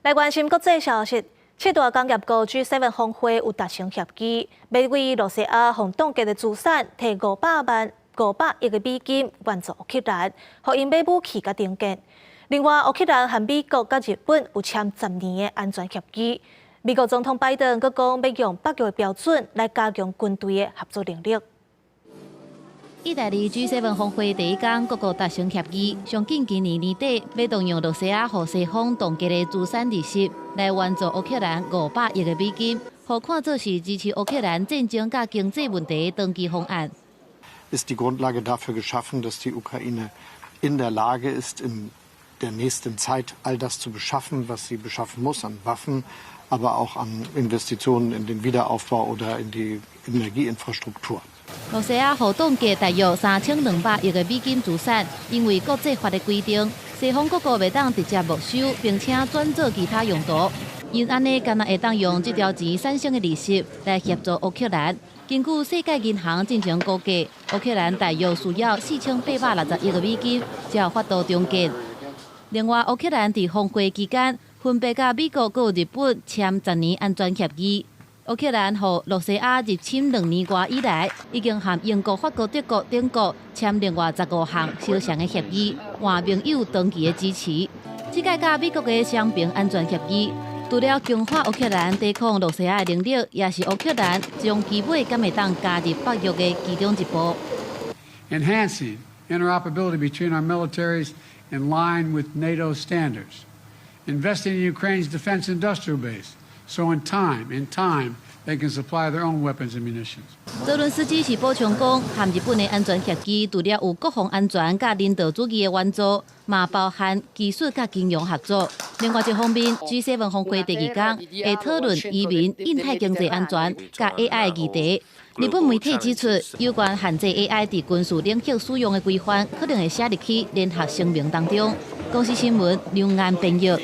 来关心国际消息，七大工业国 G7 峰会有达成协议，要为罗西亚向冻结的资产提500亿的美金援助乌克兰，让因买武器甲定件。另外，乌克兰和美国甲日本有签10年的安全协议。美国总统拜登阁讲要用北约的标准来加强军队的合作能力。意大利 G7 峰会第一天，各国达成协议，上近今年年底要动用罗西亚和西方冻结的资产利息，来援助乌克兰500亿的美金，互看作是支持乌克兰战争甲经济问题的长期方案。Ist die Grundlage dafür geschaffen, dass die Ukraine in der Lage ist, in der nächsten Zeit all das zu beschaffen, was sie beschaffen muss an Waffen, aber auch an Investitionen in den Wiederaufbau oder in die Energieinfrastruktur. 罗西亚互冻结大约3200亿的美金资产，因为国际法的规定，西方各国袂当直接没收，并且转做其他用途。因安尼，敢若会当用这条钱产生的利息来协助乌克兰。根据世界银行进行估计，乌克兰大约需要4860亿的美金，才有法度重建。另外，乌克兰在峰会期间，分别甲美国和日本签10年安全协议。乌克兰和罗西亚入侵2年多以来，已经和英国、法国、德国等国签另外15项相像的协议，换盟友长期的支持。这届甲美国的双边安全协议，除了强化乌克兰抵抗罗西亚的能力，也是乌克兰将基本敢会当加入北约的其中一步。Enhancing interoperability between our militaries in line with NATO standards. Investing in Ukraine's defense industrial base. So in time, they can supply their own weapons and munitions. 泽伦斯基是补充讲，和日本的安全协议除了有国防安全甲人道主义的援助，嘛包含技术甲金融合作。另外一方面 ，G7 峰会第2天会讨论移民、印太经济安全甲 AI 的议题。日本媒体指出，有关限制 AI 在军事领域使用的规范，可能会写入去联合声明当中。公司新闻两岸编译。